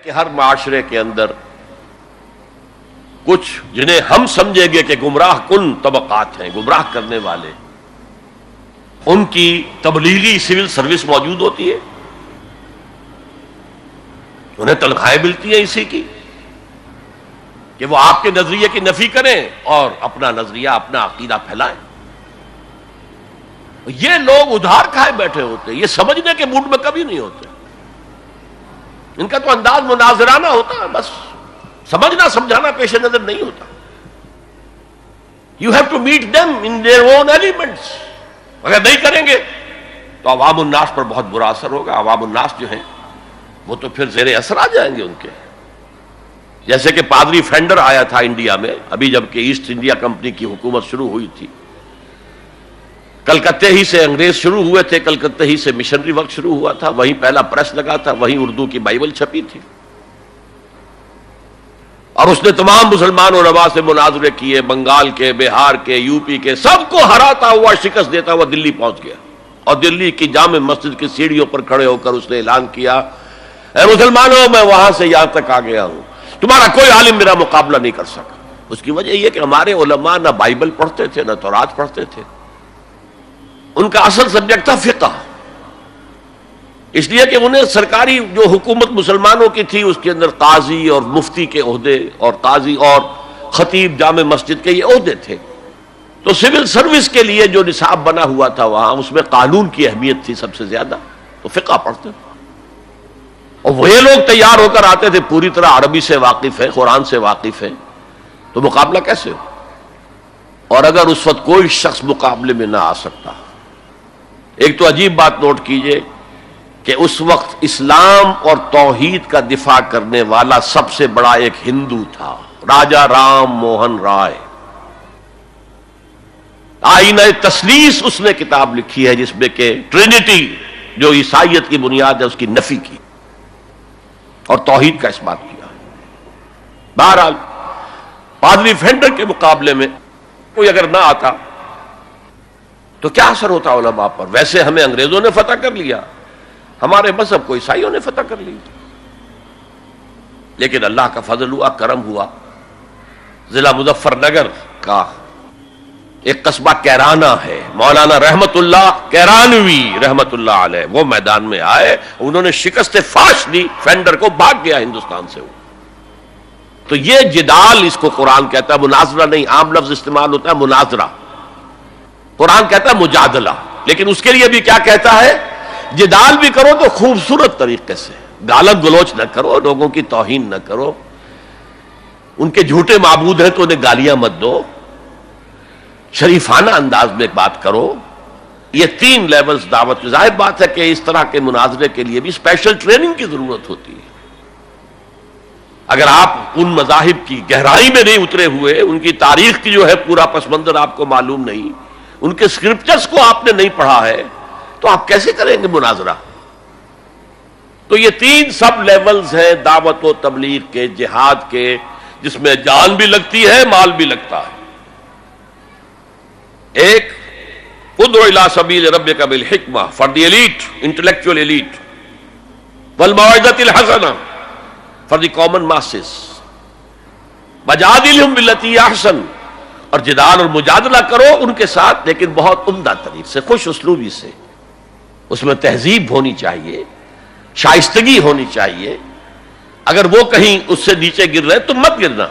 کہ ہر معاشرے کے اندر کچھ جنہیں ہم سمجھیں گے کہ گمراہ کن طبقات ہیں، گمراہ کرنے والے، ان کی تبلیغی سول سروس موجود ہوتی ہے، انہیں تنخواہیں ملتی ہیں اسی کی کہ وہ آپ کے نظریے کی نفی کریں اور اپنا نظریہ، اپنا عقیدہ پھیلائیں۔ یہ لوگ ادھار کھائے بیٹھے ہوتے ہیں، یہ سمجھنے کے موڈ میں کبھی نہیں ہوتے، ان کا تو انداز مناظرانہ ہوتا ہے، بس سمجھنا سمجھانا پیش نظر نہیں ہوتا۔ You have to meet them in their own elements۔ اگر نہیں کریں گے تو عوام الناس پر بہت برا اثر ہوگا۔ عوام الناس جو ہیں وہ تو پھر زیر اثر آ جائیں گے ان کے، جیسے کہ پادری فینڈر آیا تھا انڈیا میں، ابھی جب کہ ایسٹ انڈیا کمپنی کی حکومت شروع ہوئی تھی، کلکتے ہی سے انگریز شروع ہوئے تھے، کلکتے ہی سے مشنری ورک شروع ہوا تھا، وہیں پہلا پریس لگا تھا، وہیں اردو کی بائبل چھپی تھی، اور اس نے تمام مسلمان علماء سے مناظرے کیے، بنگال کے، بہار کے، یو پی کے، سب کو ہراتا ہوا، شکست دیتا ہوا دلی پہنچ گیا، اور دلی کی جامع مسجد کی سیڑھیوں پر کھڑے ہو کر اس نے اعلان کیا، اے مسلمانوں، میں وہاں سے یہاں تک آ گیا ہوں، تمہارا کوئی عالم میرا مقابلہ نہیں کر سکا۔ اس کی وجہ یہ کہ ہمارے علماء نہ بائبل پڑھتے تھے، نہ تورات پڑھتے تھے، ان کا اصل سبجیکٹ تھا فقہ، اس لیے کہ انہیں سرکاری جو حکومت مسلمانوں کی تھی اس کے اندر قاضی اور مفتی کے عہدے، اور قاضی اور خطیب جامع مسجد کے یہ عہدے تھے، تو سول سروس کے لیے جو نصاب بنا ہوا تھا وہاں، اس میں قانون کی اہمیت تھی سب سے زیادہ، تو فقہ پڑھتے تھے، اور وہ لوگ تیار ہو کر آتے تھے، پوری طرح عربی سے واقف ہے، قرآن سے واقف ہے، تو مقابلہ کیسے ہو؟ اور اگر اس وقت کوئی شخص مقابلے میں نہ آ سکتا، ایک تو عجیب بات نوٹ کیجئے کہ اس وقت اسلام اور توحید کا دفاع کرنے والا سب سے بڑا ایک ہندو تھا، راجا رام موہن رائے، آئینہ تثلیث اس نے کتاب لکھی ہے جس میں کہ ٹرینٹی جو عیسائیت کی بنیاد ہے اس کی نفی کی اور توحید کا اثبات کیا۔ بہرحال پادری فینڈر کے مقابلے میں کوئی اگر نہ آتا تو کیا اثر ہوتا علماء پر؟ ویسے ہمیں انگریزوں نے فتح کر لیا، ہمارے مذہب کو عیسائیوں نے فتح کر لی، لیکن اللہ کا فضل ہوا، کرم ہوا، ضلع مظفر نگر کا ایک قصبہ کیرانہ ہے، مولانا رحمت اللہ کیرانوی رحمت اللہ علیہ، وہ میدان میں آئے، انہوں نے شکست فاش دی، فینڈر کو بھاگ گیا ہندوستان سے وہ۔ تو یہ جدال اس کو قرآن کہتا ہے، مناظرہ نہیں، عام لفظ استعمال ہوتا ہے مناظرہ، قرآن کہتا ہے مجادلہ، لیکن اس کے لیے بھی کیا کہتا ہے؟ جدال بھی کرو تو خوبصورت طریقے سے، گالت گلوچ نہ کرو، لوگوں کی توہین نہ کرو، ان کے جھوٹے معبود ہیں تو انہیں گالیاں مت دو، شریفانہ انداز میں بات کرو۔ یہ تین لیولز دعوت کی، ظاہر بات ہے کہ اس طرح کے مناظرے کے لیے بھی اسپیشل ٹریننگ کی ضرورت ہوتی ہے۔ اگر آپ ان مذاہب کی گہرائی میں نہیں اترے ہوئے، ان کی تاریخ کی جو ہے پورا پس منظر آپ کو معلوم نہیں، ان کے اسکرپچرز کو آپ نے نہیں پڑھا ہے، تو آپ کیسے کریں گے مناظرہ؟ تو یہ تین سب لیولز ہیں دعوت و تبلیغ کے، جہاد کے، جس میں جان بھی لگتی ہے، مال بھی لگتا ہے۔ ایک ادعو الی سبیل ربک بالحکمہ for the elite, intellectual elite, والموعظۃ الحسنہ فار دی کامن ماسز، وجادلہم باللتی ہی احسن، اور جدال اور مجادلہ کرو ان کے ساتھ، لیکن بہت عمدہ طریقے سے، خوش اسلوبی سے، اس میں تہذیب ہونی چاہیے، شائستگی ہونی چاہیے، اگر وہ کہیں اس سے نیچے گر رہے تو مت گرنا۔